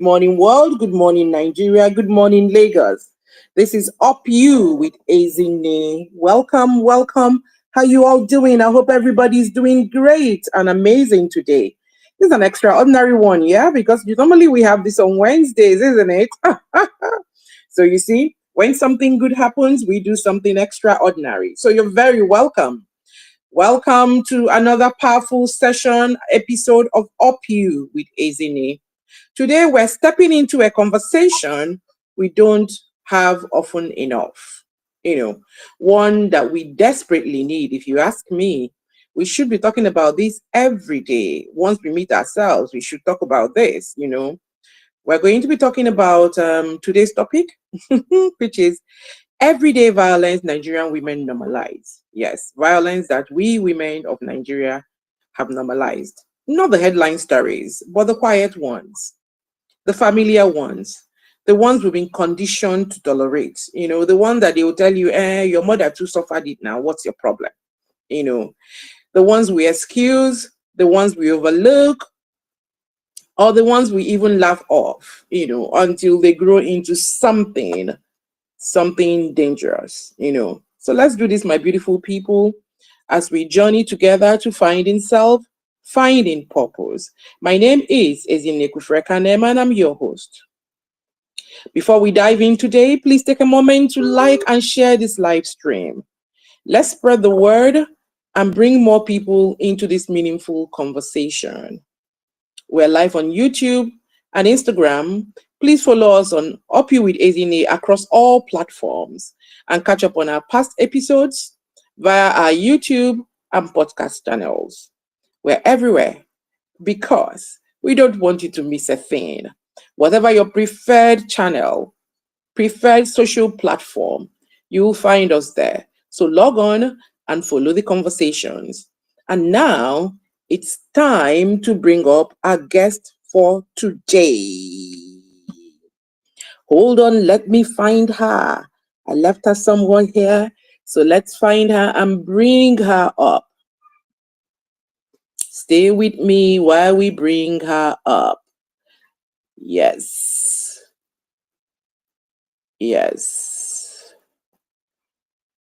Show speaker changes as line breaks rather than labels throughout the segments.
Morning world, good morning Nigeria, good morning Lagos. This is Up You with Ezinne. Welcome, welcome. How you all doing? I hope everybody's doing great and amazing today. This is an extraordinary one, yeah, because normally we have this on Wednesdays, isn't it? So you see, when something good happens, we do something extraordinary. So you're very welcome. Welcome to another powerful session episode of Up You with Ezinne. Today, we're stepping into a conversation we don't have often enough. One that we desperately need. If you ask me, we should be talking about this every day. Once we meet ourselves, we should talk about this. We're going to be talking about today's topic, which is everyday violence Nigerian women normalize. Yes, violence that we women of Nigeria have normalized. Not the headline stories, but the quiet ones, the familiar ones, the ones we've been conditioned to tolerate, the one that they will tell you, your mother too suffered it now, what's your problem? The ones we excuse, the ones we overlook, or the ones we even laugh off, until they grow into something dangerous, So let's do this, my beautiful people, as we journey together to finding self, finding purpose. My name is Ezinne Kufrekanem, and I'm your host. Before we dive in today, please take a moment to like and share this live stream. Let's spread the word and bring more people into this meaningful conversation. We're live on YouTube and Instagram. Please follow us on Up You with Ezinne across all platforms and catch up on our past episodes via our YouTube and podcast channels. We're everywhere because we don't want you to miss a thing. Whatever your preferred channel, preferred social platform, you will find us there. So log on and follow the conversations. And now it's time to bring up our guest for today. Hold on, let me find her. I left her somewhere here. So let's find her and bring her up. Stay with me while we bring her up. Yes.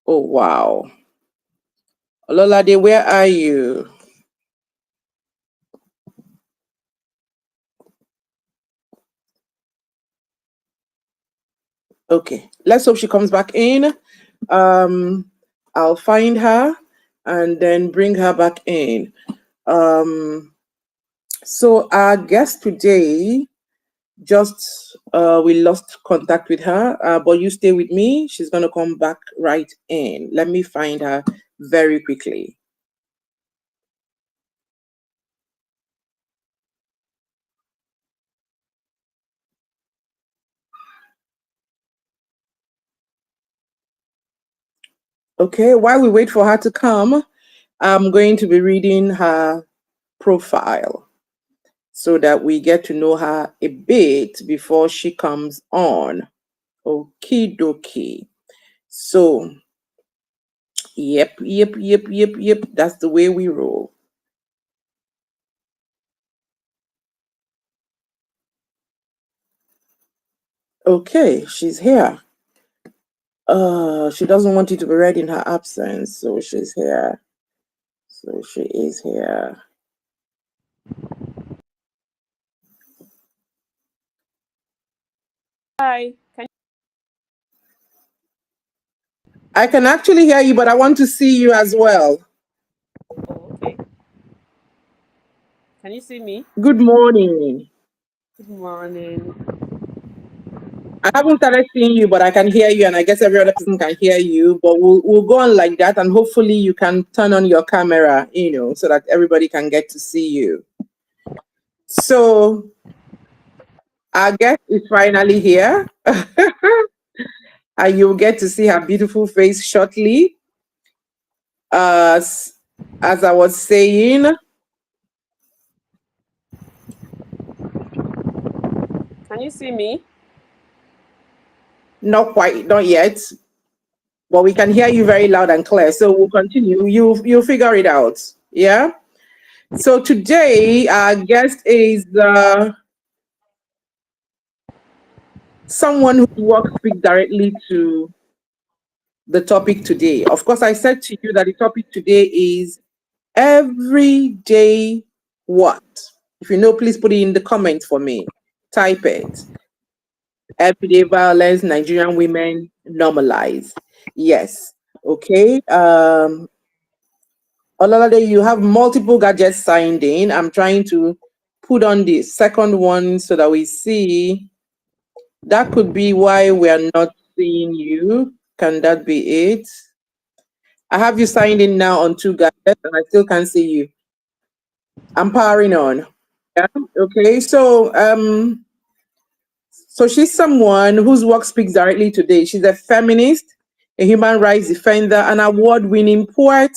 Oh, wow. Ololade, where are you? Okay, let's hope she comes back in. I'll find her and then bring her back in. So our guest today, we lost contact with her, but you stay with me. She's going to come back right in. Let me find her very quickly. Okay, while we wait for her to come, I'm going to be reading her profile so that we get to know her a bit before she comes on. Okie dokie. So, yep. That's the way we roll. Okay, she's here. She doesn't want it to be read in her absence, so she's here. So she is here.
Hi.
I can actually hear you, but I want to see you as well.
Okay. Can you see me?
Good morning.
Good morning.
I haven't started seeing you, but I can hear you, and I guess every other person can hear you. But we'll go on like that, and hopefully you can turn on your camera, so that everybody can get to see you. So our guest is finally here. And you'll get to see her beautiful face shortly. As I was saying,
Can you see me?
not quite, not yet, but we can hear you very loud and clear. So we'll continue. You'll figure it out. Yeah. So today our guest is someone whose work speaks directly to the topic today. Of course, I said to you that the topic today is everyday what? If you know, please put it in the comments for me. Type it. Everyday violence, Nigerian women normalize. Yes. Okay. Ololade, you have multiple gadgets signed in. I'm trying to put on the second one so that we see. That could be why we are not seeing you. Can that be it? I have you signed in now on two gadgets and I still can't see you. I'm powering on. Yeah. Okay. So she's someone whose work speaks directly today. She's a feminist, a human rights defender, an award-winning poet,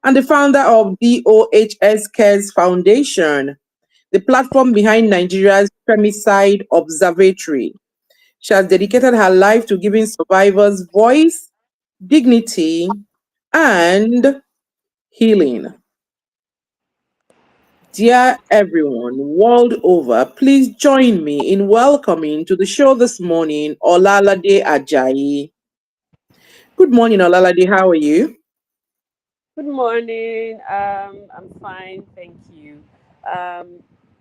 and the founder of DOHS Cares Foundation, the platform behind Nigeria's Femicide Observatory. She has dedicated her life to giving survivors voice, dignity, and healing. Dear everyone, world over, please join me in welcoming to the show this morning Ololade Ajayi. Good morning, Ololade. How are you?
Good morning. I'm fine, thank you. Um,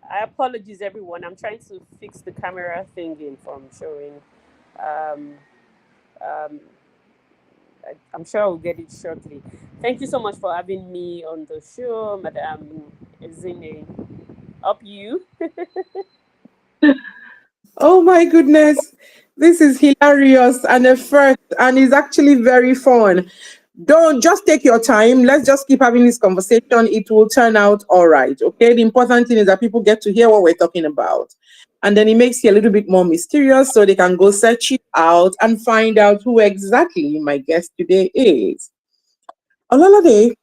I apologize, everyone. I'm trying to fix the camera thingy from showing. Um, um, I'm sure I'll get it shortly. Thank you so much for having me on the show, Madam Ezinne. Up you.
Oh my goodness, this is hilarious and a first, and it's actually very fun. Don't just take your time. Let's just keep having this conversation. It will turn out all right. Okay. The important thing is that people get to hear what we're talking about. And then it makes it a little bit more mysterious so they can go search it out and find out who exactly my guest today is. Ololade,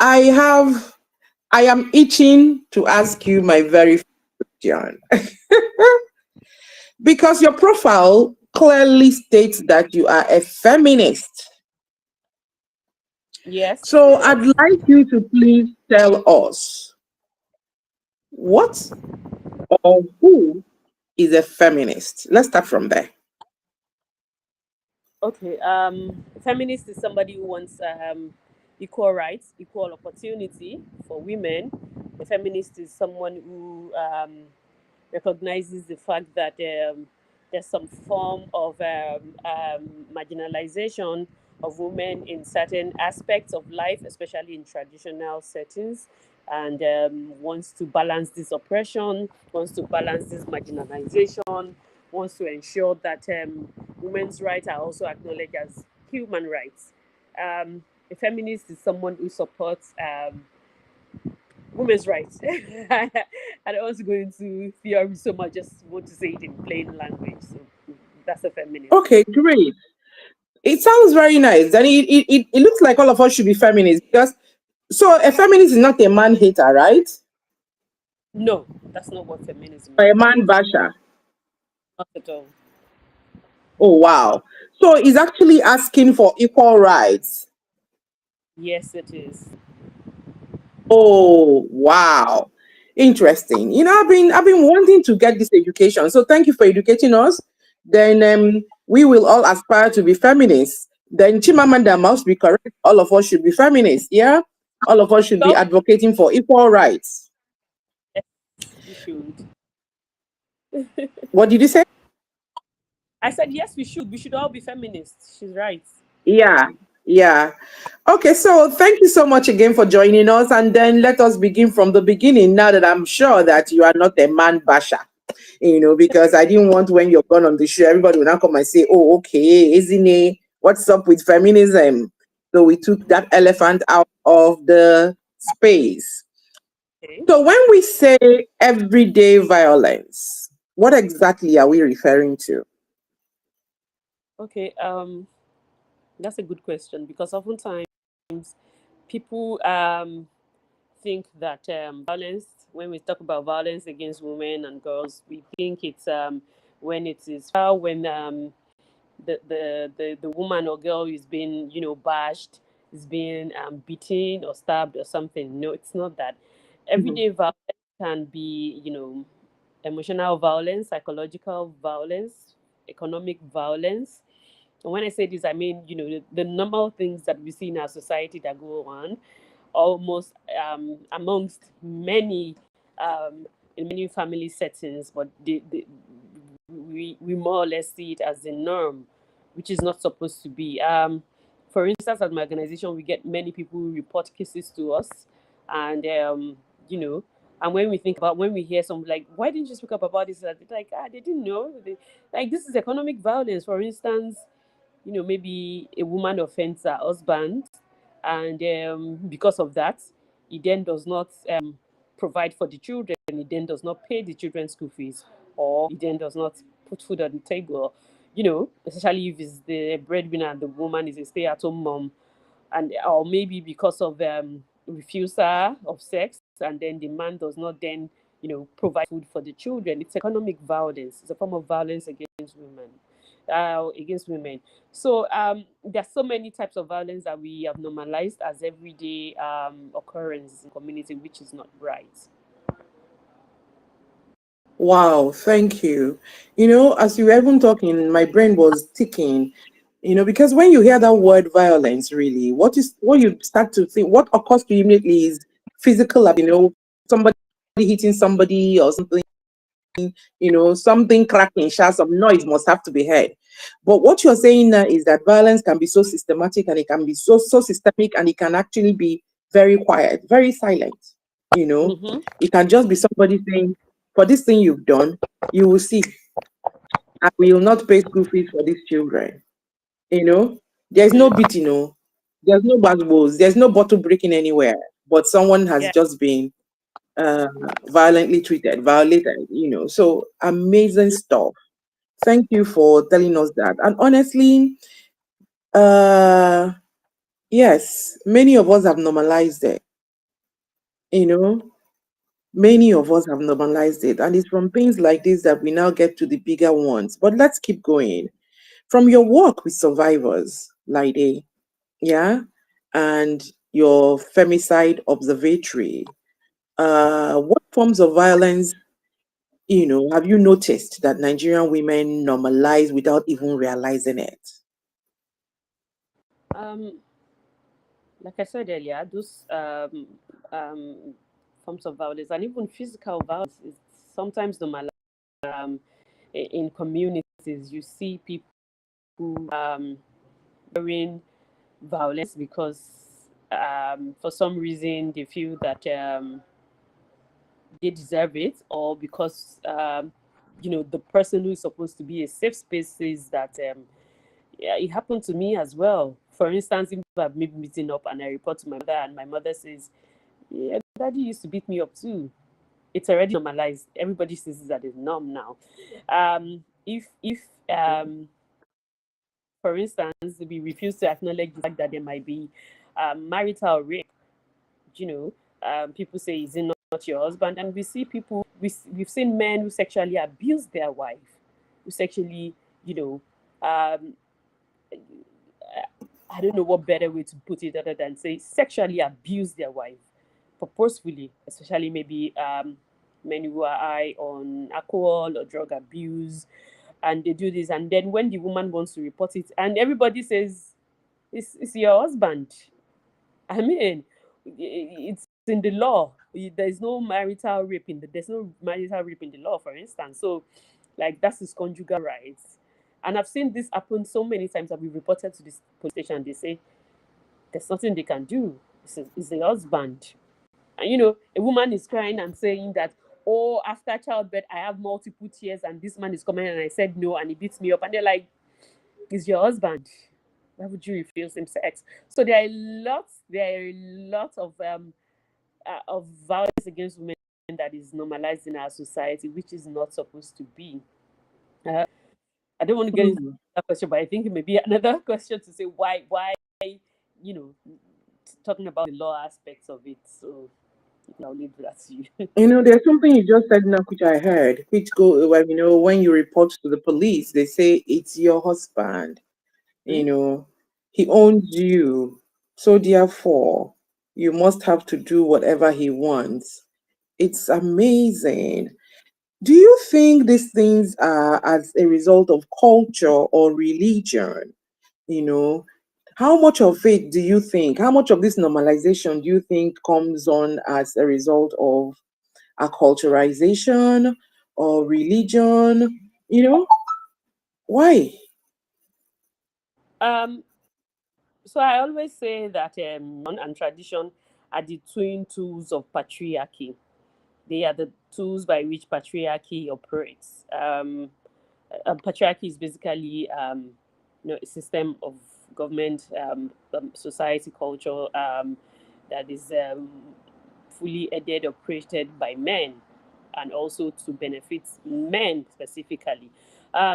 I have I am itching to ask you my very first question. Because your profile clearly states that you are a feminist.
Yes,
So
it
I'd
does.
like you to please tell us what or who is a feminist. Let's start from there.
Okay. Feminist is somebody who wants equal rights, equal opportunity for women. A feminist is someone who recognizes the fact that there's some form of marginalization of women in certain aspects of life, especially in traditional settings, and wants to balance this oppression, wants to balance this marginalization, wants to ensure that women's rights are also acknowledged as human rights. A feminist is someone who supports women's rights. I don't want to go into theory so much, just want to say it in plain language. So that's a feminist.
Okay, great. It sounds very nice. And it looks like all of us should be feminists because so a feminist is not a man hater, right?
No, that's not what feminism
Or a
means.
man basher.
Not at all.
Oh wow. So he's actually asking for equal rights.
Yes, it is.
Oh wow. Interesting. I've been wanting to get this education. So thank you for educating us. Then we will all aspire to be feminists. Then Chimamanda must be correct. All of us should be feminists. Yeah. All of us should be
So,
advocating for equal rights.
yes, we should.
What did you say?
I said, yes, we should. We should all be feminists. She's right.
Yeah. Yeah. Okay, so thank you so much again for joining us. And then let us begin from the beginning now that I'm sure that you are not a man basher. Because I didn't want when you're gone on the show, everybody will now come and say, oh, okay, Ezinne, what's up with feminism? So we took that elephant out of the space.
Okay.
So when we say everyday violence, what exactly are we referring to?
Okay. That's a good question because oftentimes people think that violence, when we talk about violence against women and girls, we think it's when it is when the woman or girl is being bashed, is being beaten or stabbed or something. No, it's not that.
Mhm.
Everyday violence can be emotional violence, psychological violence, economic violence. And when I say this, I mean, the normal things that we see in our society that go on, almost amongst many, um, in many family settings, but we more or less see it as the norm, which is not supposed to be. For instance, at my organization, we get many people who report cases to us, and you know, and when we think about when we hear something like, "Why didn't you speak up about this?" Like, they didn't know. Like, this is economic violence. For instance, maybe a woman offends her husband, and because of that, he then does not provide for the children. He then does not pay the children's school fees, or he then does not put food on the table. Especially if it's the breadwinner and the woman is a stay-at-home mom, and or maybe because of refusal of sex, and then the man does not then provide food for the children. It's economic violence. It's a form of violence against women. So there's so many types of violence that we have normalized as everyday occurrence in community, which is not right.
Wow, thank you. As you were even talking, my brain was ticking. Because when you hear that word violence, really, what you start to think, what occurs to you immediately is physical, somebody hitting somebody or something, something cracking, some noise must have to be heard. But what you're saying now is that violence can be so systematic, and it can be so systemic, and it can actually be very quiet, very silent. You know,
Mm-hmm.
it can just be somebody saying, "For this thing you've done, you will see, I will not pay school fees for these children." There's no
Mm-hmm.
beating, there's no bad blows, there's no bottle breaking anywhere, but someone has
Yeah.
just been uh, violently treated, violated. So amazing stuff. Thank you for telling us that. And honestly, uh, yes, many of us have normalized it. You know, many of us have normalized it, and it's from things like this that we now get to the bigger ones. But let's keep going. From your work with survivors, Laide, yeah, and your femicide observatory, what forms of violence, have you noticed that Nigerian women normalize without even realizing it?
Um, like I said earlier, those um, forms of violence and even physical violence is sometimes normalized. Um, in communities, you see people during violence because for some reason they feel that they deserve it, or because the person who is supposed to be a safe space says that yeah, it happened to me as well. For instance, if I've maybe meeting up and I report to my mother, and my mother says, "Yeah, daddy used to beat me up too." It's already normalized. Everybody sees that it's norm now. If for instance, we refuse to acknowledge the fact that there might be marital rape, you know, people say, "Is it not your husband?" And we see people, we've seen men who sexually abuse their wife, who sexually, you know, um, I don't know what better way to put it other than say sexually abuse their wife purposefully, especially maybe men who are high on alcohol or drug abuse, and they do this. And then when the woman wants to report it, and everybody says, it's your husband. I mean, it's in the law. There's no marital rape there's no marital rape in the law, for instance. So, like, that's his conjugal rights. And I've seen this happen so many times that we reported to this police station. They say there's nothing they can do. It's the husband. And a woman is crying and saying that, "Oh, after childbirth, I have multiple tears, and this man is coming and I said no, and he beats me up." And they're like, "It's your husband. Why would you refuse him sex?" So there are lots of violence against women that is normalized in our society, which is not supposed to be. Uh, I don't want to get into
Hmm.
that question, but I think it may be another question to say why, you know, talking about the law aspects of it. So I'll leave that to you.
There's something you just said now, which I heard, which go well, when you report to the police, they say it's your husband, you
Hmm?
know, he owns you. So therefore, you must have to do whatever he wants. It's amazing. Do you think these things are as a result of culture or religion? You know, how much of it do you think, how much of this normalization do you think comes on as a result of acculturization or religion? Why?
Um, so I always say that and tradition are the twin tools of patriarchy. They are the tools by which patriarchy operates. Patriarchy is basically a system of government, society, culture that is fully headed, operated by men, and also to benefit men specifically.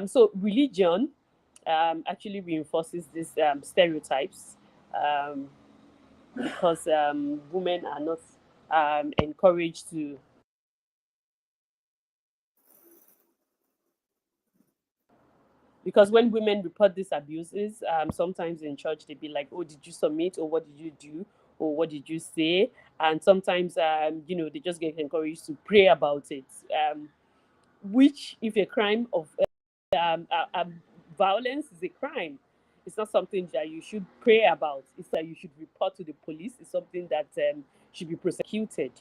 So religion actually reinforces these stereotypes um, because women are not encouraged to, because when women report these abuses, sometimes in church they be like, "Oh, did you submit? Or what did you do? Or what did you say?" And sometimes, they just get encouraged to pray about it, which, if a crime of violence is a crime, it's not something that you should pray about. It's that you should report to the police. It's something that should be prosecuted.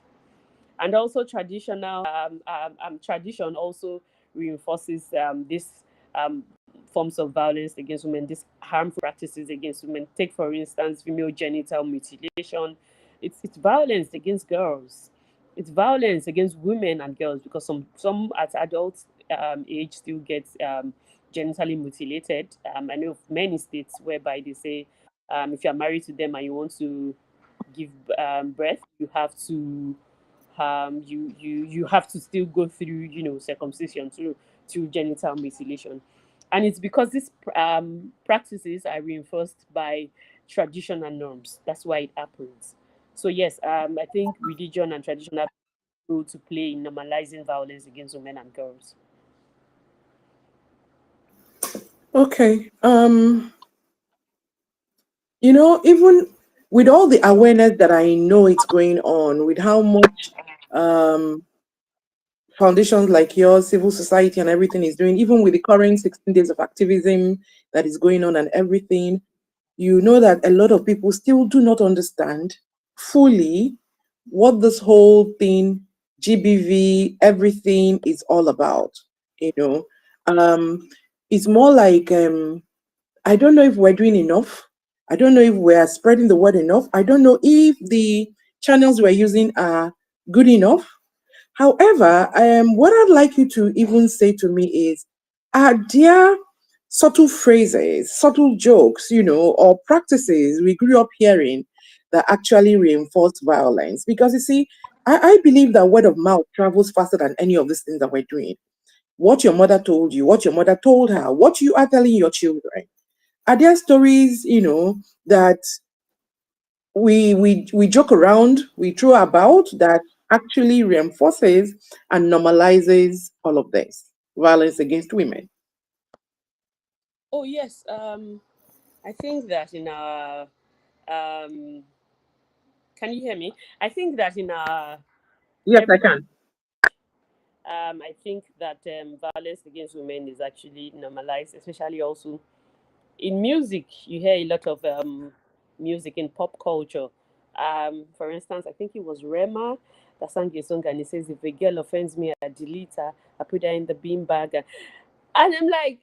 And also tradition also reinforces this um, forms of violence against women, these harmful practices against women. Take, for instance, female genital mutilation. It's violence against girls. It's violence against women and girls, because some at adult age still get genitally mutilated. I know of many states whereby they say if you're married to them and you want to give birth, you have to you have to still go through, circumcision, through genital mutilation. And it's because these practices are reinforced by tradition and norms. That's why it happens. So yes, I think religion and tradition have a role to play in normalizing violence against women and girls.
Okay. Even with all the awareness that I know it's going on, with how much um foundations like yours, civil society and everything is doing, even with the current 16 days of activism that is going on and everything, you know that a lot of people still do not understand fully what this whole thing, GBV, everything is all about. You know, um, it's more like I don't know if we're doing enough. I don't know if we're spreading the word enough. I don't know if the channels we're using are good enough. However, what I'd like you to even say to me is, are there subtle phrases, subtle jokes, or practices we grew up hearing that actually reinforce violence? Because you see, I believe that word of mouth travels faster than any of these things that we're doing. What your mother told you, what your mother told her, what you are telling your children. Are there stories, that we joke around, we throw about that actually reinforces and normalizes all of this violence against women?
Oh yes, I think that in our um, can you hear me? I think that in our
Yes, I
everyday
can.
I think that violence against women is actually normalized, especially also in music. You hear a lot of music in pop culture. For instance, I think it was Rema that sang a song and he says, "If a girl offends me, I delete her, I put her in the bean bag." And I'm like,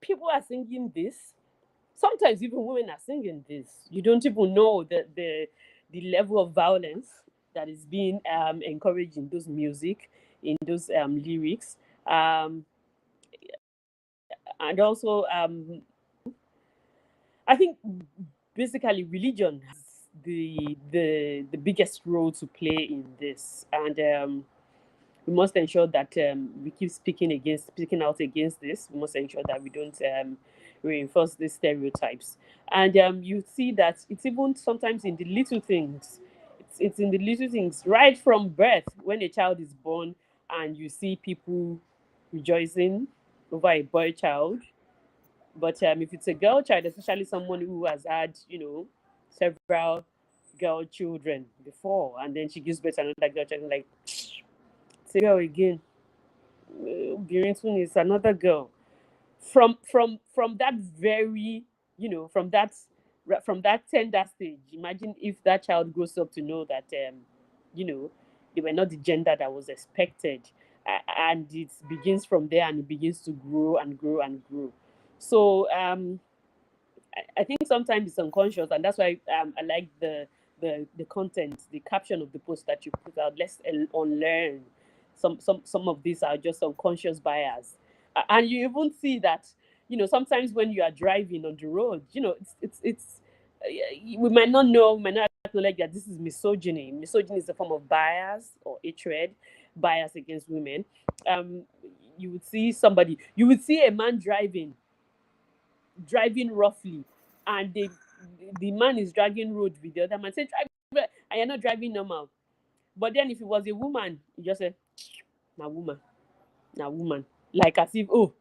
people are singing this. Sometimes even women are singing this. You don't even know the level of violence that is being encouraged in those music, in those lyrics. Um, and also, I think basically religion has the biggest role to play in this, and we must ensure that we keep speaking out against this. We must ensure that we don't reinforce these stereotypes. And you see that it's even sometimes in the little things. It's in the little things, right from birth, when a child is born, and you see people rejoicing over a boy child. But if it's a girl child, especially someone who has had, several girl children before, and then she gives birth to another girl child, like, it's a girl again. Birintun is another girl. From that very, from that tender stage. Imagine if that child grows up to know that, you know they were not the gender that was expected, and it begins from there, and it begins to grow and grow and grow. So I think sometimes it's unconscious, and that's why I like the content, the caption of the post that you put out. Let's unlearn. Some of these are just unconscious bias, and you even see that, sometimes when you are driving on the road, we might not know, we might not acknowledge that this is misogyny. Misogyny is a form of bias or hatred, bias against women. Um, you would see a man driving roughly, and the man is dragging road with the other man, say, drive, and you're not driving normal. But then if it was a woman, you just say, na woman, na woman. Like as if, oh,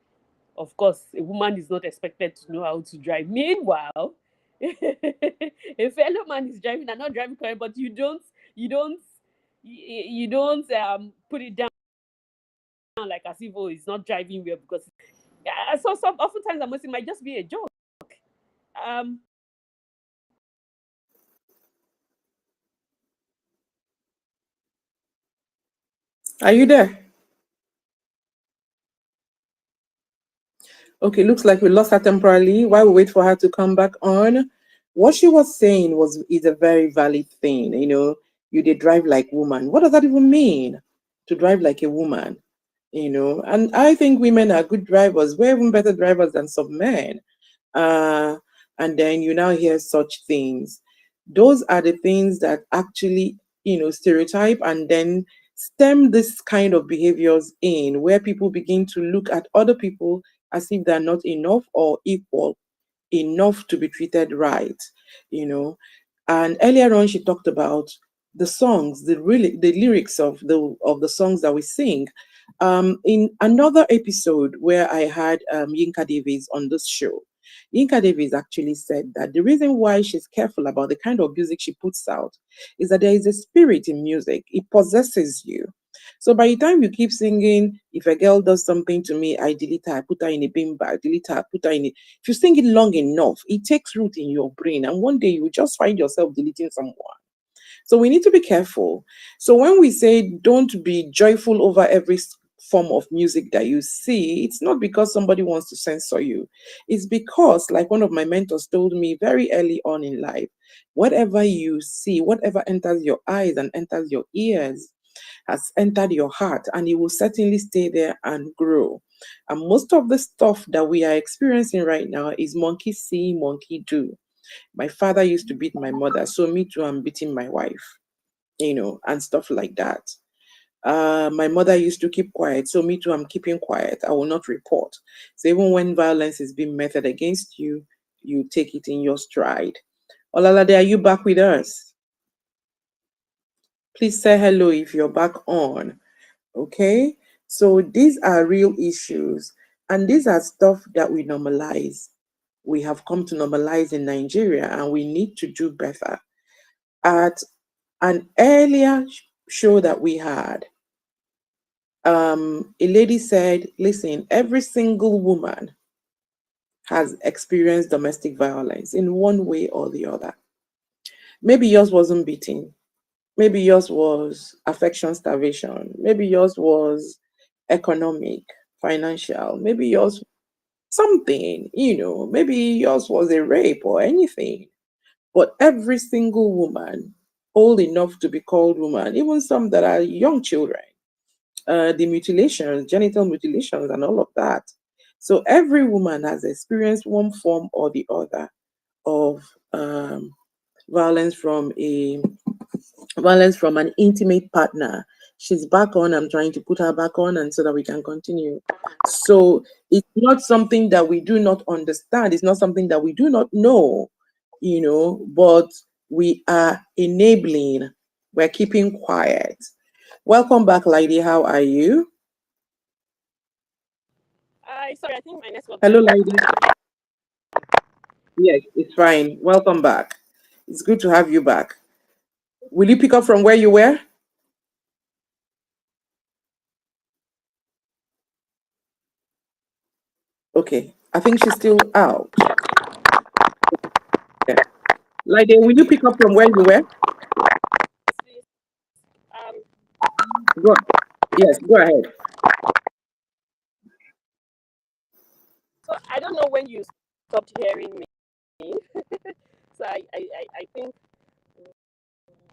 of course, a woman is not expected to know how to drive. Meanwhile, a fellow man is driving and not driving correct, but you don't put it down like as if, oh, it's not driving well because, yeah. So oftentimes I must, it might just be a joke. Um,
Are you there? Okay, looks like we lost her temporarily. While we wait for her to come back on, what she was saying is a very valid thing. You did drive like woman. What does that even mean? To drive like a woman? And I think women are good drivers. We're even better drivers than some men. Uh, and then you now hear such things. Those are the things that actually, stereotype and then stem this kind of behaviors in where people begin to look at other people as if they're not enough or equal enough to be treated right, you know. And earlier on, she talked about the songs, the lyrics of the songs that we sing. In another episode where I had Yinka Davis on this show, Yinka Davis actually said that the reason why she's careful about the kind of music she puts out is that there is a spirit in music. It possesses you. So by the time you keep singing, if a girl does something to me, I delete her, I put her in a bin bag, delete her, put her in a, if you sing it long enough, it takes root in your brain. And one day you just find yourself deleting someone. So we need to be careful. So when we say don't be joyful over every form of music that you see, it's not because somebody wants to censor you. It's because, like one of my mentors told me very early on in life, whatever you see, whatever enters your eyes and enters your ears, has entered your heart, and it will certainly stay there and grow. And most of the stuff that we are experiencing right now is monkey see, monkey do. My father used to beat my mother, so me too, I'm beating my wife, and stuff like that. My mother used to keep quiet, so me too, I'm keeping quiet. I will not report. So even when violence is being meted against you, you take it in your stride. Olalade, are you back with us? Please say hello if you're back on. Okay? So these are real issues, and these are stuff that we normalize. We have come to normalize in Nigeria, and we need to do better. At an earlier show that we had, a lady said, listen, every single woman has experienced domestic violence in one way or the other. Maybe yours wasn't beating. Maybe yours was affection starvation. Maybe yours was economic, financial. Maybe yours something, maybe yours was a rape or anything. But every single woman, old enough to be called woman, even some that are young children, the mutilations, genital mutilations, and all of that. So every woman has experienced one form or the other of violence from a violence from an intimate partner. She's back on. I'm trying to put her back on, and so that we can continue. So it's not something that we do not understand. It's not something that we do not know, but we are enabling. We're keeping quiet. Welcome back, Laide. How are you?
sorry, I think my network
Hello,
went.
Laide. Yes, it's fine. Welcome back. It's good to have you back. Will you pick up from where you were? Okay, I think she's still out. Yeah. Laide, will you pick up from where you were?
Please. Um,
Go. Yes, go ahead.
so I don't know when you stopped hearing me. So I think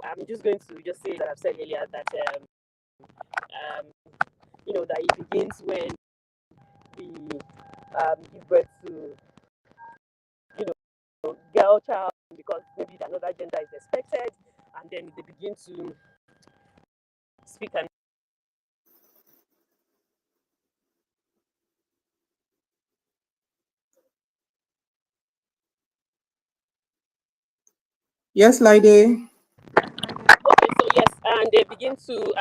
I'm just going to just say that I've said earlier that um, that it begins when we give birth to girl child because maybe another gender is expected, and then they begin to speak and
Yes, Laide.
okay, so yes, and they begin to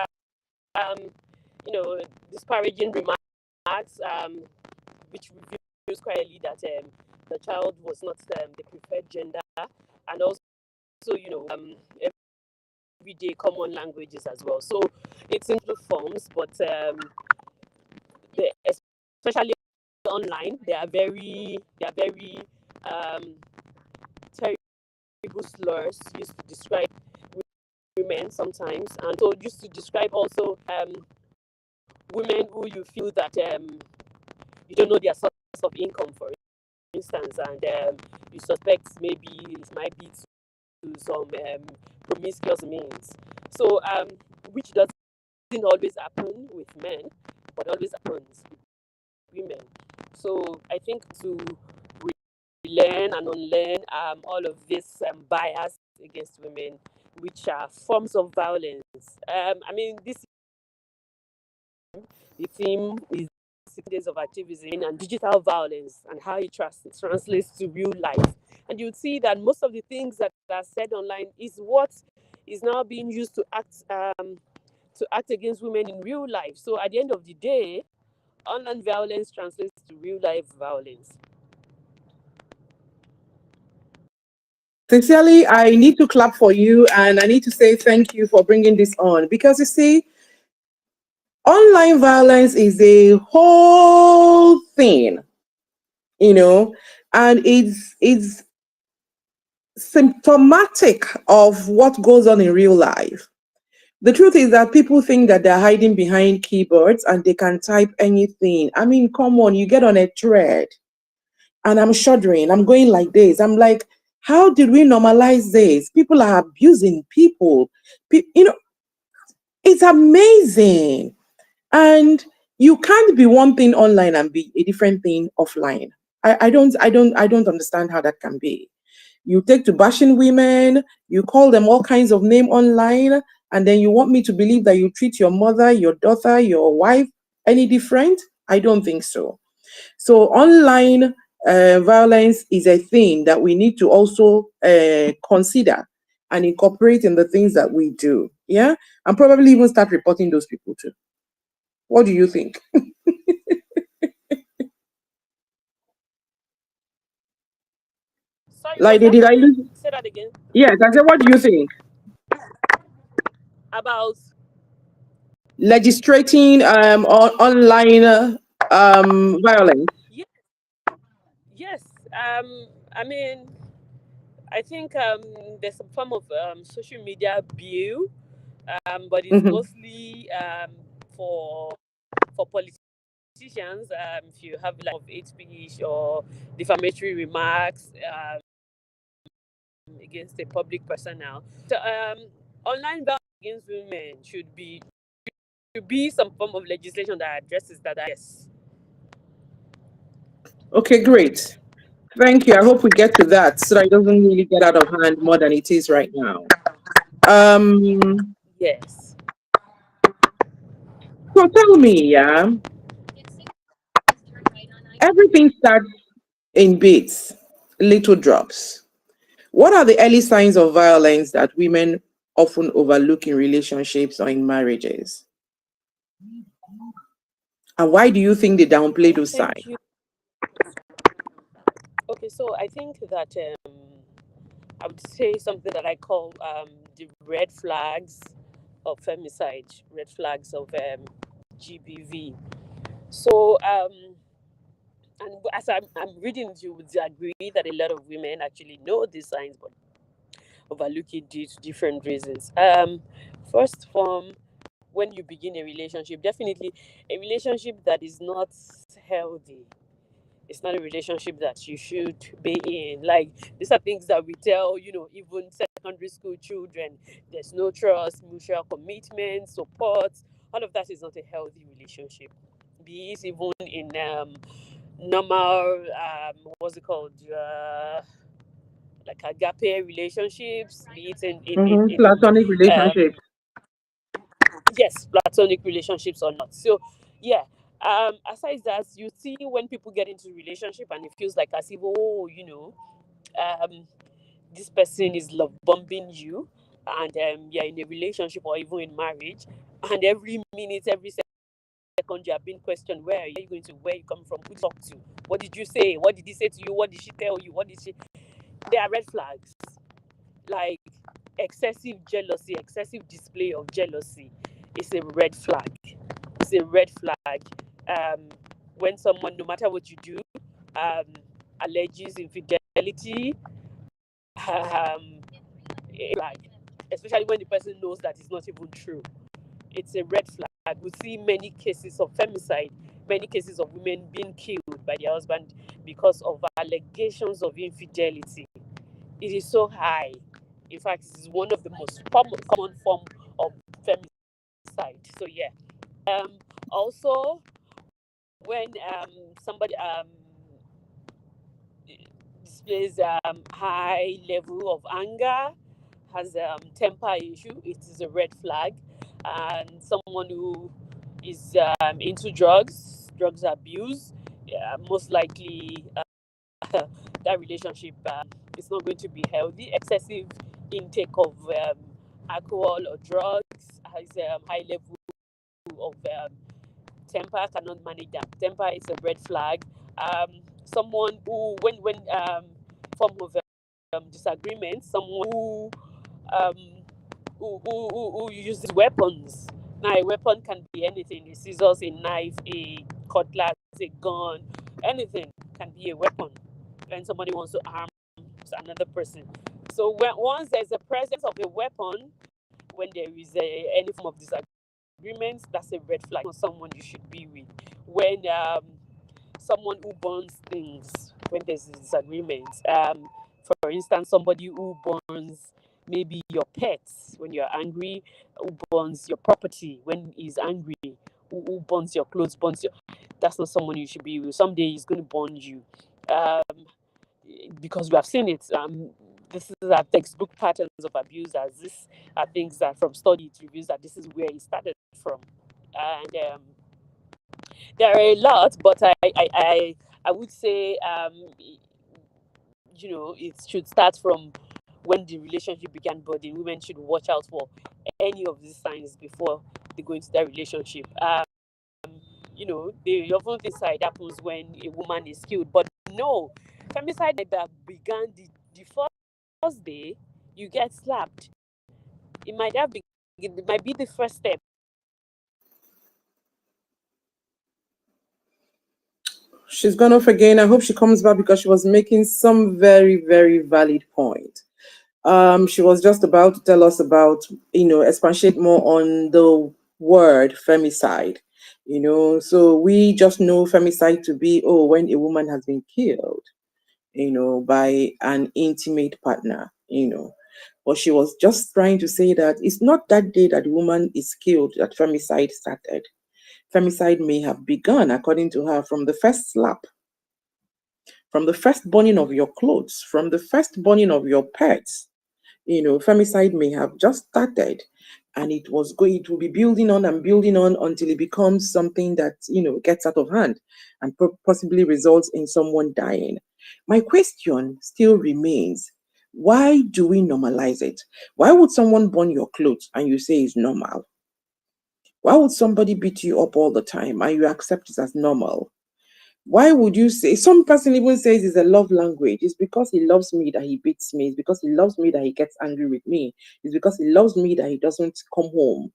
um, you know disparaging remarks, which reveals clearly that the child was not the preferred gender, and also everyday common languages as well. So it's in the forms, but especially online, they are very um, terrible slurs used to describe women sometimes, and so used to describe also women who you feel that you don't know their source of income, for instance, and you suspect maybe it might be to some promiscuous means. So, which doesn't always happen with men, but always happens with women. So, I think to learn and unlearn all of this bias against women, which are forms of violence. I mean, this the theme is 6 days of activism and digital violence and how it translates to real life. And you'd see that most of the things that are said online is what is now being used to act against women in real life. So at the end of the day, online violence translates to real life violence.
Sincerely, I need to clap for you and I need to say thank you for bringing this on because you see, online violence is a whole thing, you know, and it's symptomatic of what goes on in real life. The truth is that people think that they're hiding behind keyboards and they can type anything. I mean, come on, you get on a thread and I'm shuddering. I'm going like this. I'm like, how did we normalize this? People are abusing people. It's amazing. And you can't be one thing online and be a different thing offline. I don't understand how that can be. You take to bashing women, you call them all kinds of name online, and then you want me to believe that you treat your mother, your daughter, your wife any different? I don't think so. So online violence is a thing that we need to also consider and incorporate in the things that we do. Yeah, and probably even start reporting those people too. What do you think?
Sorry,
Like,
was
did
that
I
again?
lose?
Say that again.
Yes, I said, what do you think?
About
Legislating online violence.
yes, yes. I mean, I think there's some form of social media bill, but it's
Mhm.
mostly for politicians. If you have like of hate speech or defamatory remarks against a public personnel, so, online violence against women should be some form of legislation that addresses that. Yes.
Okay, great. Thank you. I hope we get to that so that it doesn't really get out of hand more than it is right now. Um,
Yes.
so tell me, yeah, everything starts in bits, little drops. What are the early signs of violence that women often overlook in relationships or in marriages? And why do you think they downplay those signs?
Thank you. Okay, so I think that I would say something that I call the red flags of femicide, red flags of GBV. So And as I'm reading, you would agree that a lot of women actually know these signs but overlook it due to different reasons. First, from when you begin a relationship, definitely a relationship that is not healthy, it's not a relationship that you should be in. Like, these are things that we tell, even secondary school children. There's no trust, mutual commitment, support. All of that is not a healthy relationship. Be it even in normal, what's it called? Like agape relationships, be it in
Platonic relationships.
yes, platonic relationships or not. So yeah, aside that, you see when people get into relationship and it feels like as if, oh, um this person is love bombing you, and you're in a relationship or even in marriage, and every minute, every second, you are being questioned. Where are you going to? Where you come from? Who talk to? What did you say? What did he say to you? What did she tell you? What did she? There are red flags, like excessive jealousy, excessive display of jealousy is a red flag. It's a red flag. Um, when someone, no matter what you do, um, alleges infidelity, um, a flag, especially when the person knows that it's not even true. It's a red flag. We see many cases of femicide, many cases of women being killed by their husband because of allegations of infidelity. It is so high. In fact, it is one of the most common form of femicide. So yeah. Also, when somebody displays high level of anger, has temper issue, it is a red flag. And someone who is into drugs abuse, yeah, most likely that relationship is not going to be healthy. Excessive intake of alcohol or drugs has high level of temper, cannot manage that. Temper is a red flag. Someone who, when form of disagreement, someone um, who uses weapons. Now, a weapon can be anything: a scissors, a knife, a cutlass, a gun, anything can be a weapon. When somebody wants to harm another person. So once there's a presence of a weapon, when there is any form of disagreement, that's a red flag for someone you should be with. When someone who burns things when there's a disagreement, for instance, somebody who burns maybe your pets when you're angry, who burns your property when he's angry, who burns your clothes, burns your, that's not someone you should be with. Someday he's going to burn you. Um, because we have seen it. This is our textbook patterns of abuse. As this are things that from study it reveals that this is where it started from, and there are a lot. But I would say it should start from when the relationship began. But the women should watch out for any of these signs before they go into that relationship. The often femicide happens when a woman is killed, but no, femicide that began the first day you get slapped. It might be the first step.
She's gone off again. I hope she comes back because she was making some very, very valid point. She was just about to tell us about, expatiate more on the word femicide. So we just know femicide to be, oh, when a woman has been killed, by an intimate partner, But she was just trying to say that it's not that day that the woman is killed that femicide started. Femicide may have begun, according to her, from the first slap, from the first burning of your clothes, from the first burning of your pets. Femicide may have just started, and it will be building on and building on until it becomes something that gets out of hand and possibly results in someone dying. My question still remains: why do we normalize it? Why would someone burn your clothes and you say it's normal? Why would somebody beat you up all the time and you accept it as normal? Why would you say, some person even says it's a love language? It's because he loves me that he beats me. It's because he loves me that he gets angry with me. It's because he loves me that he doesn't come home,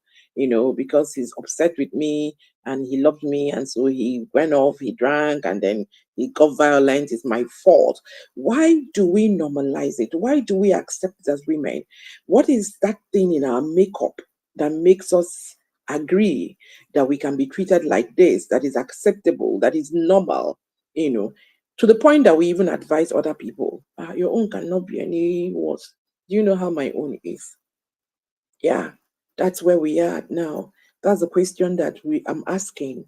because he's upset with me and he loved me. And so he went off, he drank, and then he got violent, it's my fault. Why do we normalize it? Why do we accept it as women? What is that thing in our makeup that makes us agree that we can be treated like this, that is acceptable, that is normal, you know, to the point that we even advise other people, your own cannot be any worse. Do you know how my own is? Yeah, that's where we are at now. That's the question that I'm asking.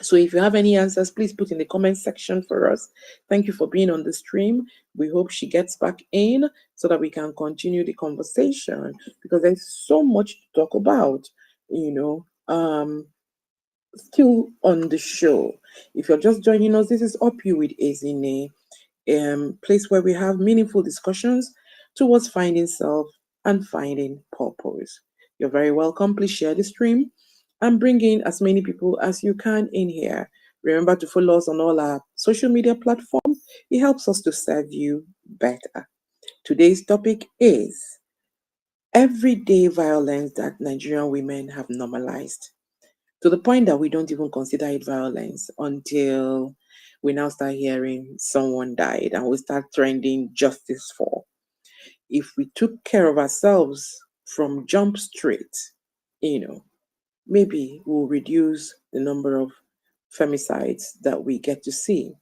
So if you have any answers, please put in the comment section for us. Thank you for being on the stream. We hope she gets back in so that we can continue the conversation because there's so much to talk about, you know. Still on the show. If you're just joining us, this is Up You with Ezinne, place where we have meaningful discussions towards finding self and finding purpose. You're very welcome. Please share the stream and bring in as many people as you can in here. Remember to follow us on all our social media platforms. It helps us to serve you better. Today's topic is everyday violence that Nigerian women have normalized to the point that we don't even consider it violence until we now start hearing someone died and we start trending justice for. If we took care of ourselves from jump straight, you know, maybe we'll reduce the number of femicides that we get to see.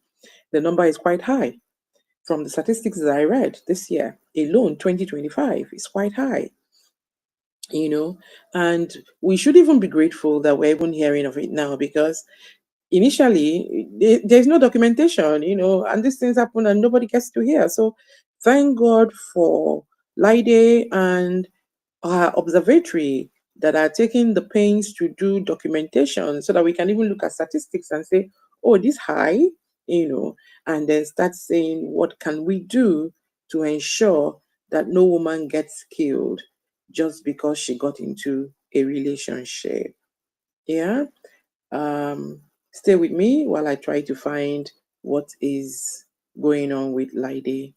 The number is quite high. From the statistics that I read this year alone, 2025 is quite high, you know, and we should even be grateful that we're even hearing of it now because initially there's no documentation, you know, and these things happen and nobody gets to hear. So thank God for Laide and our observatory that are taking the pains to do documentation so that we can even look at statistics and say, oh, this high, you know, and then start saying what can we do to ensure that no woman gets killed just because she got into a relationship. Yeah. Stay with me while I try to find what is going on with Laide.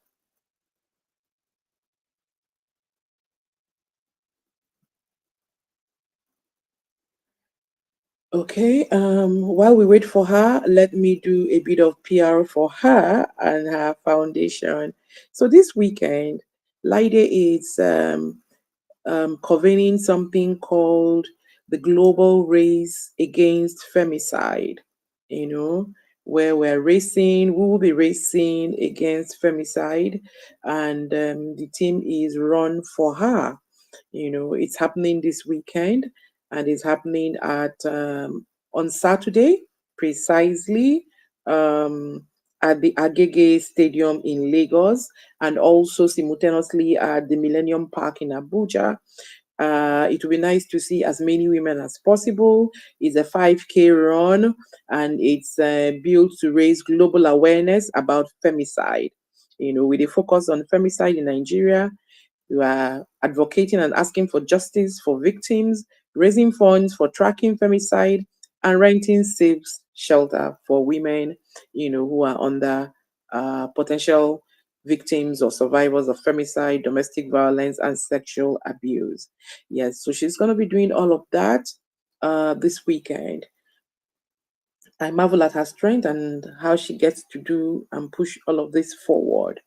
Okay, while we wait for her, let me do a bit of PR for her and her foundation. So this weekend, Laide is convening something called the Global Race Against Femicide, you know, where we will be racing against femicide, and the team is Run for Her. You know, it's happening this weekend and it's happening at on Saturday, precisely, at the Agege Stadium in Lagos, and also simultaneously at the Millennium Park in Abuja. It would be nice to see as many women as possible. It's a 5K run and it's built to raise global awareness about femicide. You know, with a focus on femicide in Nigeria, we are advocating and asking for justice for victims, raising funds for tracking femicide, and renting safe shelter for women, you know, who are under potential victims or survivors of femicide, domestic violence, and sexual abuse. Yes, so she's going to be doing all of that this weekend. I marvel at her strength and how she gets to do and push all of this forward.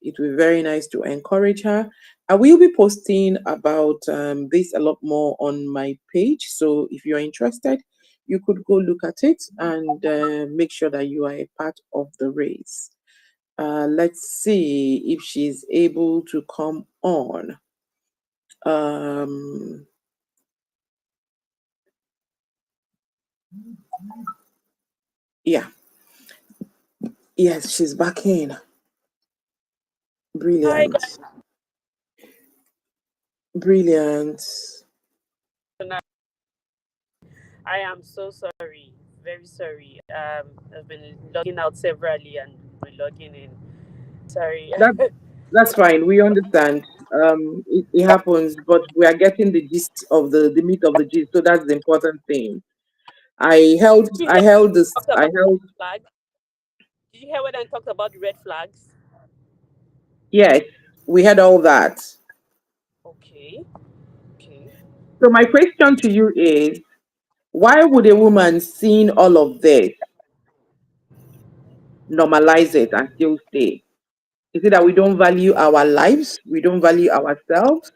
It will be very nice to encourage her. I will be posting about this a lot more on my page. So if you're interested, you could go look at it and make sure that you are a part of the race. Let's see if she's able to come on. Um, yeah, yes, she's back in.
Hi,
Brilliant. Brilliant.
guys. I am so sorry. Very sorry. I've been logging out severally and re-logging in. Sorry.
That's fine. We understand. It happens, but we are getting the gist of the meat of the gist. So that's the important thing.
Did you
I
hear
held this.
when I talked
I
about
held.
flags? Did you hear when I talked about the red flags?
Yes, we had all that.
Okay. Okay.
So my question to you is, why would a woman seeing all of this? normalize it and still stay? Is it that we don't value our lives? We don't value ourselves?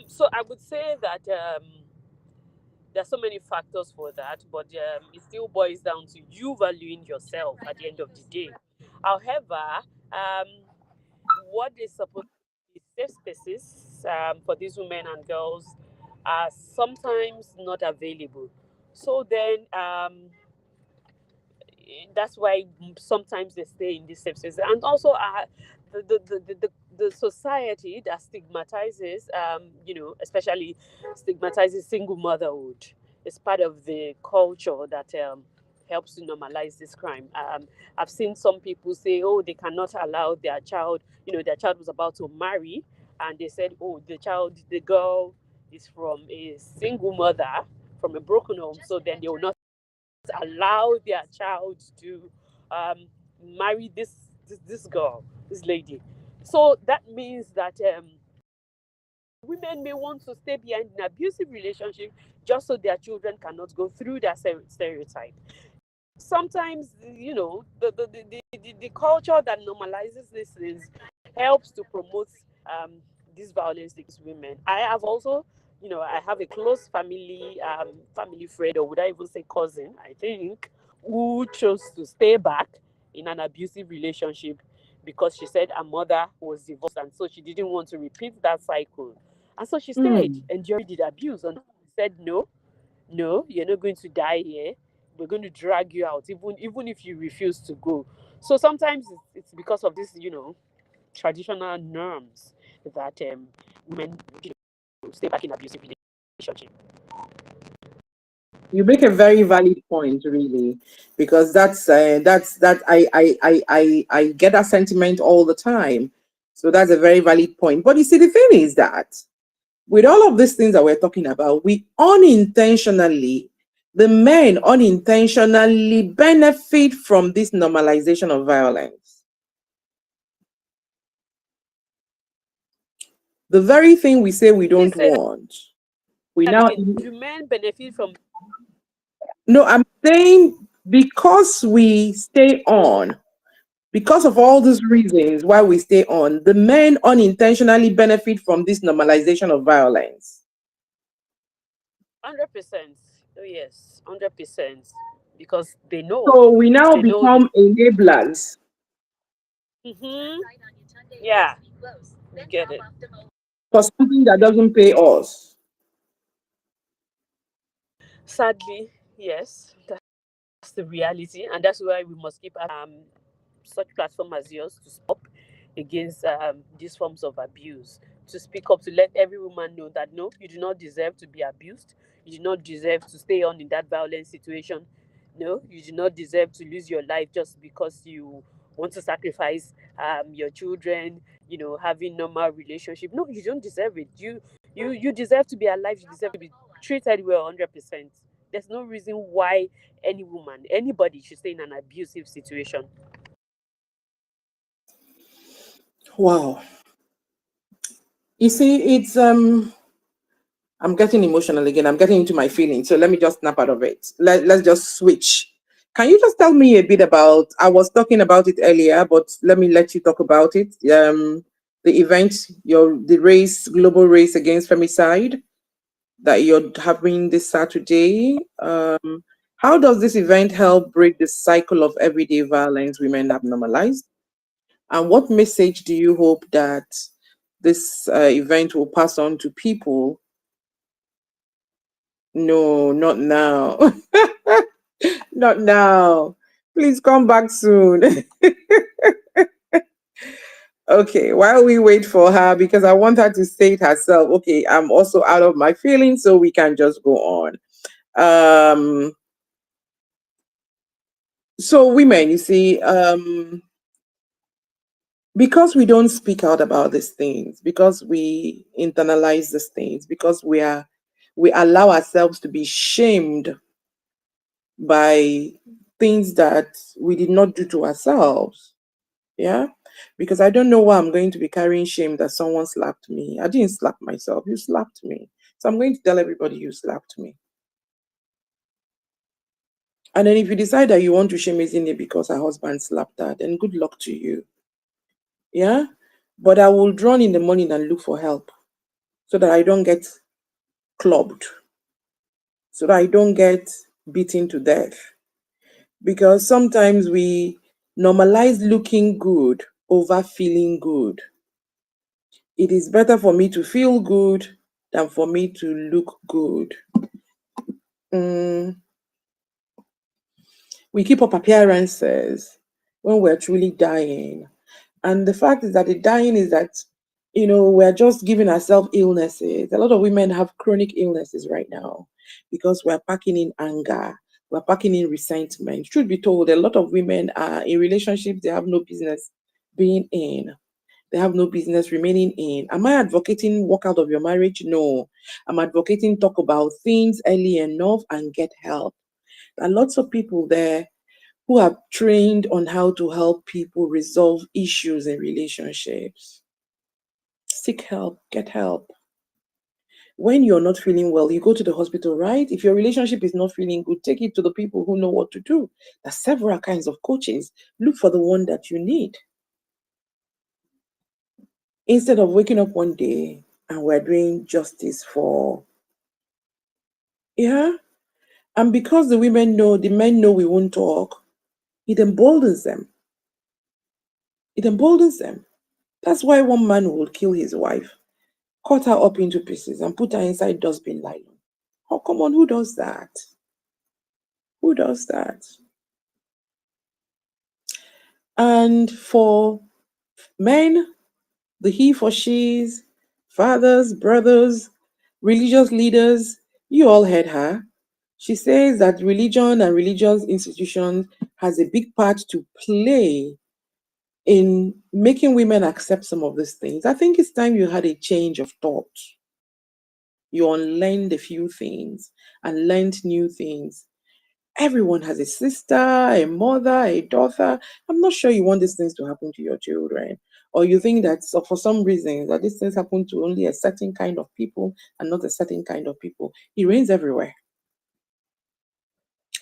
So I would say that there's so many factors for that, but it still boils down to you valuing yourself at the end of the day. However, um, what is supposed to be safe spaces for these women and girls are sometimes not available. So then, that's why sometimes they stay in these safe spaces. And also, the society that stigmatizes, especially stigmatizes single motherhood, is part of the culture that helps to normalize this crime. I've seen some people say, oh, they cannot allow their child, their child was about to marry, and they said, oh, the girl is from a single mother, from a broken home, so then they will not allow their child to um, marry this girl, this lady. So that means that women may want to stay behind an abusive relationship just so their children cannot go through that stereotype. Sometimes, the culture that normalizes these things helps to promote um, this violence against women. I have also, I have a close family friend, or would I even say cousin, I think, who chose to stay back in an abusive relationship because she said her mother was divorced, and so she didn't want to repeat that cycle. And so she stayed,
Hmm.
enduring the abuse, and said, no, no, you're not going to die here. We're going to drag you out, even if you refuse to go. So sometimes it's because of this, traditional norms that women, stay back in abusive relationship.
You make a very valid point, really, because that I get that sentiment all the time. So that's a very valid point. But you see, the thing is that with all of these things that we're talking about, we unintentionally, the men unintentionally benefit from this normalization of violence. The very thing we say we
Please
don't
say
want, we
that
now,
again. Do men benefit from?
no, I'm saying because we stay on, because of all these reasons why we stay on, the men unintentionally benefit from this normalization of violence.
100%. Oh yes, 100%. Because
So we now
they know the.
become enablers
Mm-hmm. Yeah, you get it.
for something that doesn't pay us.
Sadly, yes, that's the reality, and that's why we must keep such platform as yours to stop against these forms of abuse, to speak up, to let every woman know that no, you do not deserve to be abused, you do not deserve to stay on in that violent situation, no, you do not deserve to lose your life just because you want to sacrifice your children, having normal relationship. No, you don't deserve it. You deserve to be alive, you deserve to be treated well 100%. There's no reason why any woman, anybody should stay in an abusive situation.
Wow. You see, I'm getting emotional again. I'm getting into my feelings. So let me just snap out of it. Let's just switch. Can you just tell me a bit about, I was talking about it earlier, but let me let you talk about it. The event, the race, global race against femicide that you're having this Saturday. How does this event help break the cycle of everyday violence women have normalized? And what message do you hope that this event will pass on to people? No, not now. Not now. Please come back soon. Okay, while we wait for her, because I want her to say it herself. Okay, I'm also out of my feelings, so we can just go on. Um, so women, you see, because we don't speak out about these things, because we internalize these things, because we allow ourselves to be shamed by things that we did not do to ourselves. Yeah. Because I don't know why I'm going to be carrying shame that someone slapped me. I didn't slap myself. You slapped me. So I'm going to tell everybody you slapped me. And then if you decide that you want to shame Ezinne because her husband slapped her, then good luck to you. Yeah? But I will run in the morning and look for help so that I don't get clubbed, so that I don't get beaten to death. Because sometimes we normalize looking good over feeling good. It is better for me to feel good than for me to look good. Mm, we keep up appearances when we're truly dying. And the fact is that the dying is that, we're just giving ourselves illnesses. A lot of women have chronic illnesses right now because we're packing in anger, we're packing in resentment. Truth be told, a lot of women are in relationships they have no business being in. They have no business remaining in. Am I advocating walk out of your marriage? No. I'm advocating talk about things early enough and get help. There are lots of people there who are trained on how to help people resolve issues in relationships. Seek help, get help. When you're not feeling well, you go to the hospital, right? If your relationship is not feeling good, take it to the people who know what to do. There's several kinds of coaches. Look for the one that you need. Instead of waking up one day and we're doing justice for, yeah. And because the men know we won't talk, it emboldens them. It emboldens them. That's why one man will kill his wife, cut her up into pieces, and put her inside dustbin nylon. Oh, come on, who does that? Who does that? And for men, the he for she's, fathers, brothers, religious leaders, you all heard her. She says that religion and religious institutions has a big part to play in making women accept some of these things. I think it's time you had a change of thought. You unlearned a few things and learned new things. Everyone has a sister, a mother, a daughter. I'm not sure you want these things to happen to your children. Or you think that for some reason that these things happen to only a certain kind of people and not a certain kind of people. It rains everywhere.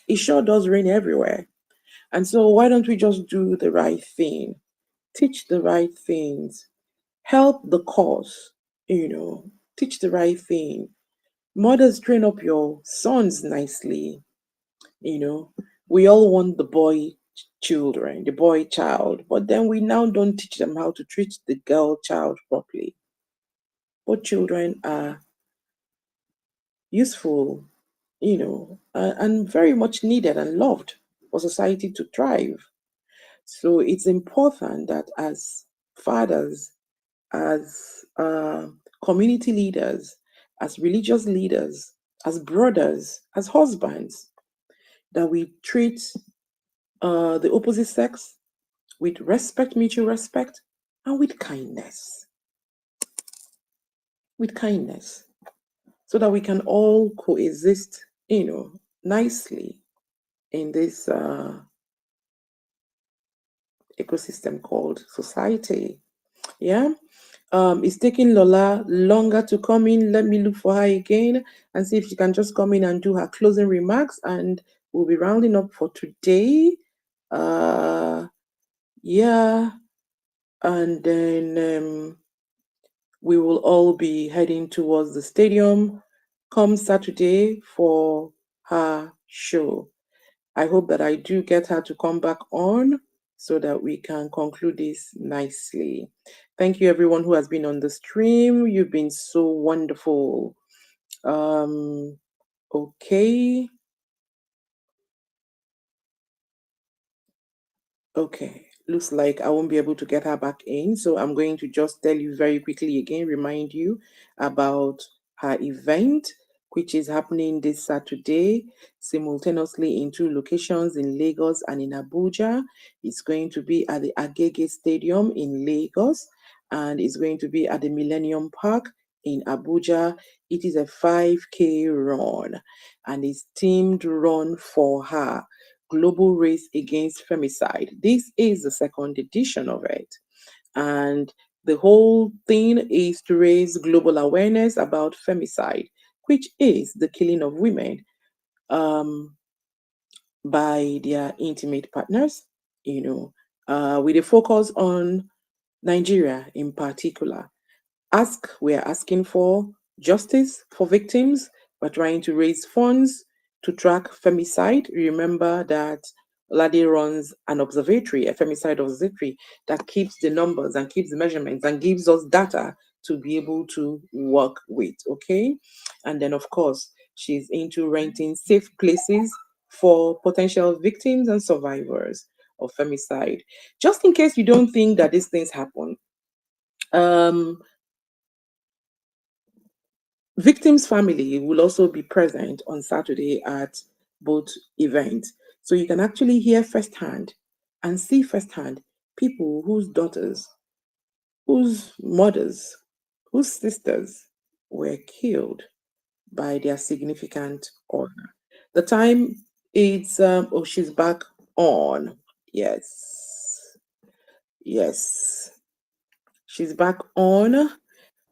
It sure does rain everywhere. And so why don't we just do the right thing? Teach the right things. Help the cause, teach the right thing. Mothers, train up your sons nicely. You know, we all want the boy children, the boy child, but then we now don't teach them how to treat the girl child properly. Both children are useful, and very much needed and loved for society to thrive. So it's important that as fathers, as community leaders, as religious leaders, as brothers, as husbands, that we treat the opposite sex with respect, mutual respect, and with kindness. With kindness. So that we can all coexist, nicely in this ecosystem called society. Yeah. It's taking Lola longer to come in. Let me look for her again and see if she can just come in and do her closing remarks. And we'll be rounding up for today. Yeah. And then we will all be heading towards the stadium come Saturday for her show. I hope that I do get her to come back on so that we can conclude this nicely. Thank you, everyone who has been on the stream. You've been so wonderful. Okay. Okay, looks like I won't be able to get her back in. So I'm going to just tell you very quickly again, remind you about her event, which is happening this Saturday, simultaneously in two locations in Lagos and in Abuja. It's going to be at the Agege Stadium in Lagos, and it's going to be at the Millennium Park in Abuja. It is a 5K run, and it's themed Run for Her. Global Race Against Femicide. This is the second edition of it. And the whole thing is to raise global awareness about femicide, which is the killing of women. by their intimate partners, you know, with a focus on Nigeria in particular. We're asking for justice for victims. We're trying to raise funds to track femicide. Remember that Lade runs an observatory, a femicide observatory, that keeps the numbers and keeps the measurements and gives us data to be able to work with. Okay. And then, of course, she's into renting safe places for potential victims and survivors of femicide. Just in case you don't think that these things happen, um, victims' family will also be present on Saturday at both events. So you can actually hear firsthand and see firsthand people whose daughters, whose mothers, whose sisters were killed by their significant other. The time it's oh, she's back on. Yes. Yes. She's back on.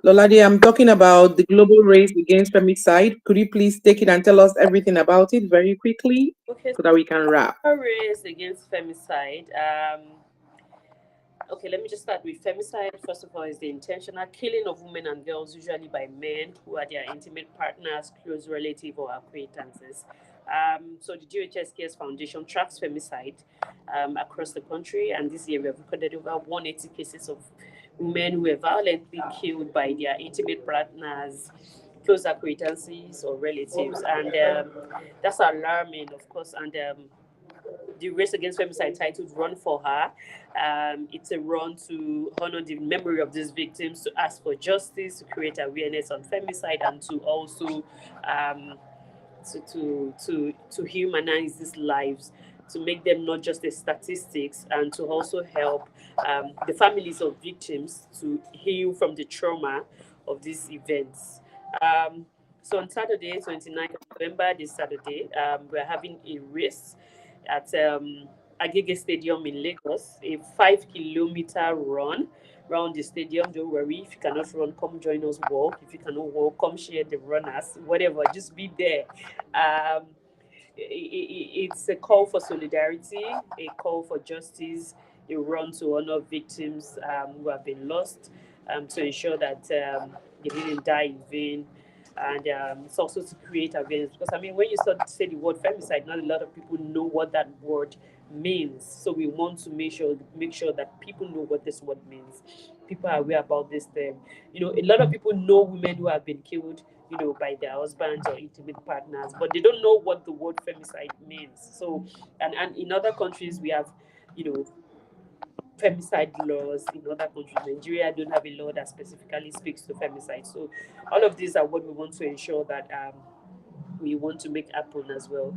Lolade, I'm talking about the global race against femicide. Could you please take it and tell us everything about it very quickly
Okay,
so that we can wrap?
so race against femicide. Okay, let me just start with femicide. First of all, is the intentional killing of women and girls, usually by men who are their intimate partners, close relative, or acquaintances. So the GHSKS Foundation tracks femicide across the country, and this year we have recorded over 180 cases of women who were violently killed by their intimate partners, close acquaintances, or relatives, and that's alarming, of course, and the Race Against Femicide titled Run for Her. It's a run to honor the memory of these victims, to ask for justice, to create awareness on femicide, and to also um, to humanize these lives, to make them not just the statistics, and to also help the families of victims to heal from the trauma of these events. Um, so on Saturday, 29th of November, this Saturday, we're having a race at Agege Stadium in Lagos, a 5 kilometer run around the stadium. Don't worry, if you cannot run, come join us walk. If you cannot walk, come share the runners, whatever, just be there. Um, it's a call for solidarity, a call for justice, a run to honor victims who have been lost, to ensure that they didn't die in vain. And it's also to create awareness, because I mean, when you start to say the word femicide, not a lot of people know what that word means. So we want to make sure that people know what this word means. People are aware about this term. A lot of people know women who have been killed, by their husbands or intimate partners, but they don't know what the word femicide means. So, and in other countries we have, you know, femicide laws. In other countries, Nigeria don't have a law that specifically speaks to femicide. So, all of these are what we want to ensure that we want to make happen as well.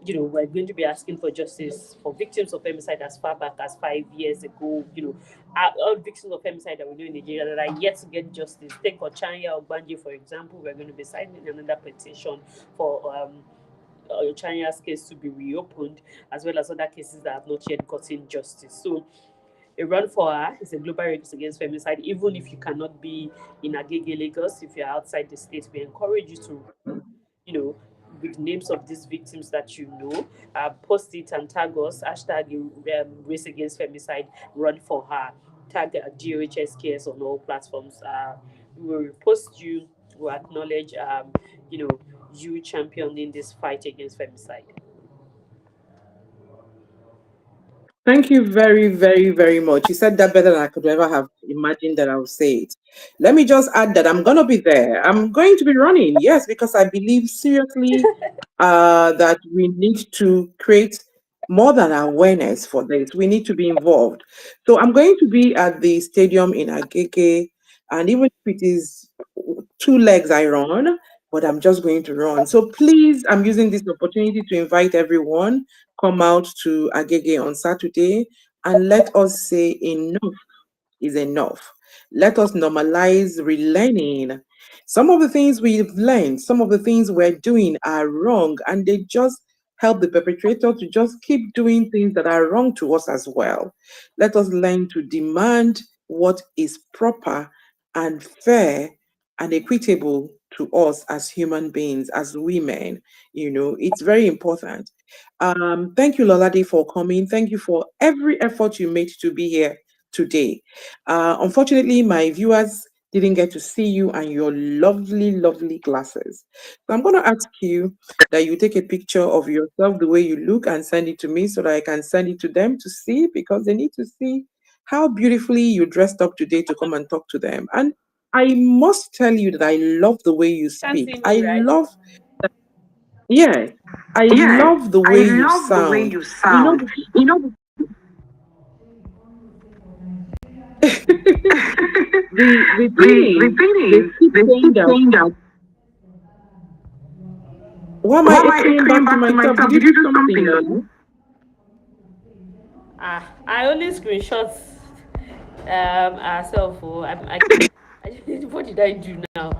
We're going to be asking for justice for victims of femicide as far back as 5 years ago. All victims of femicide that we know in Nigeria that are yet to get justice. Take Ochanya or Banji, for example. We're going to be signing another petition for Ochanya's case to be reopened, as well as other cases that have not yet gotten justice. So, a run for her is a global race against femicide. Even if you cannot be in Agege, Lagos, if you're outside the state, we encourage you to, you know, with names of these victims that you know, post it and tag us, hashtag Race Against Femicide, Run for Her, tag GOHSKS on all platforms. We will post you, we acknowledge, you know, you championing this fight against femicide.
Thank you very, very, very much. You said that better than I could ever have imagined that I would say it. Let me just add that I'm going to be there. I'm going to be running, yes, because I believe seriously that we need to create more than awareness for this. We need to be involved. So I'm going to be at the stadium in Agege, and even if it is 2 legs I run, but I'm just going to run. So please, I'm using this opportunity to invite everyone come out to Agege on Saturday and let us say enough is enough. Let us normalize relearning. Some of the things we've learned, some of the things we're doing are wrong, and they just help the perpetrator to just keep doing things that are wrong to us as well. Let us learn to demand what is proper and fair and equitable to us as human beings, as women. It's very important. Thank you, Lolade, for coming. Thank you for every effort you made to be here today. Unfortunately, my viewers didn't get to see you and your lovely, lovely glasses. So I'm going to ask you that you take a picture of yourself the way you look and send it to me so that I can send it to them to see, because they need to see how beautifully you dressed up today to come and talk to them. And I must tell you that I love the way you
Can't
speak.
see me,
I
right?
love, yes, I
Yes,
love the
I
way you
love the way
sound.
you
You know,
sound. You know,
the thing
the
is,
thing
they
is,
keep
they
saying
keep
that,
saying that.
why am I
Why am I
echoing
echoing
back to
back to
myself? Did
myself?
you
Did you
do
do
something,
something,
Lola?
Lolo? I only screenshot ourselves. Oh, what did I do now?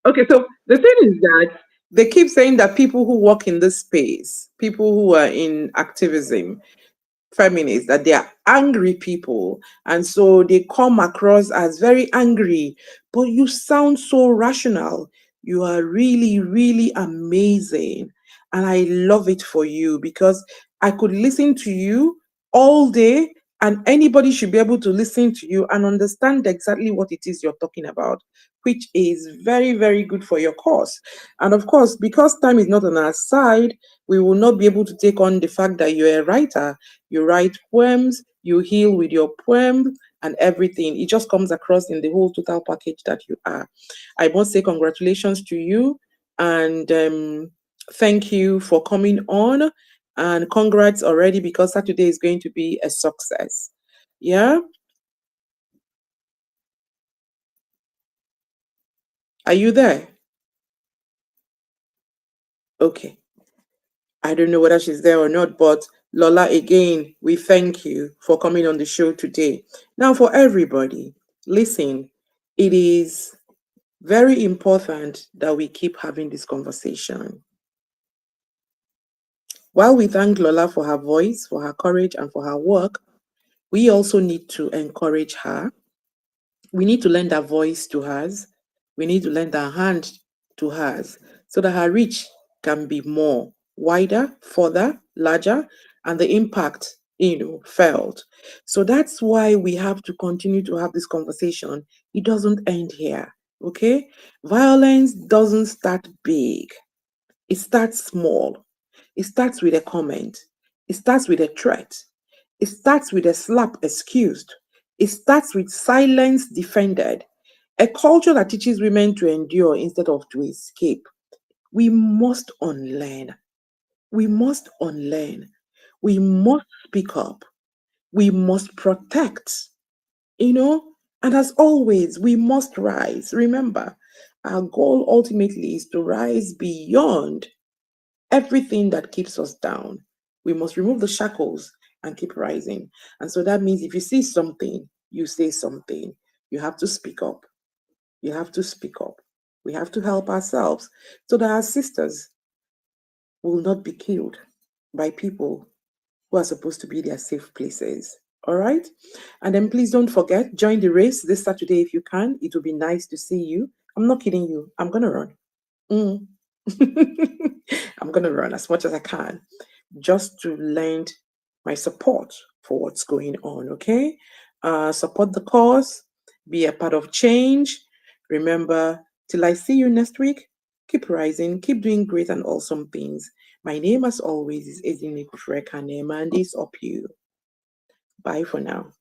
Okay, so the thing is that they keep saying that people who work in this space, people who are in activism, feminists, that they are angry people, and so they come across as very angry, but you sound so rational. You are really, really amazing, and I love it for you, because I could listen to you all day, and anybody should be able to listen to you and understand exactly what it is you're talking about, which is very, very good for your cause. And of course, because time is not on our side, we will not be able to take on the fact that you're a writer. You write poems, you heal with your poem and everything. It just comes across in the whole total package that you are. I must say congratulations to you, and thank you for coming on, and congrats already, because Saturday is going to be a success. Yeah? Are you there? Okay. I don't know whether she's there or not, but Lola, again, we thank you for coming on the show today. Now, for everybody, listen, it is very important that we keep having this conversation. While we thank Lola for her voice, for her courage, and for her work, we also need to encourage her. We need to lend our voice to hers. We need to lend our hand to hers so that her reach can be more wider, further, larger, and the impact, felt. So that's why we have to continue to have this conversation. It doesn't end here. Okay? Violence doesn't start big. It starts small. It starts with a comment. It starts with a threat. It starts with a slap excused. It starts with silence defended. A culture that teaches women to endure instead of to escape. We must unlearn. We must unlearn. We must speak up. We must protect, and as always, we must rise. Remember, our goal ultimately is to rise beyond everything that keeps us down. We must remove the shackles and keep rising. And so that means if you see something, you say something. You have to speak up. You have to speak up. We have to help ourselves so that our sisters will not be killed by people who are supposed to be their safe places. All right? And then please don't forget, join the race this Saturday if you can. It will be nice to see you. I'm not kidding you. I'm going to run. Mm. I'm going to run as much as I can just to lend my support for what's going on, okay? Support the cause, be a part of change. Remember, till I see you next week, keep rising, keep doing great and awesome things. My name, as always, is Ezinne Kufreka Nema, and this up you. Bye for now.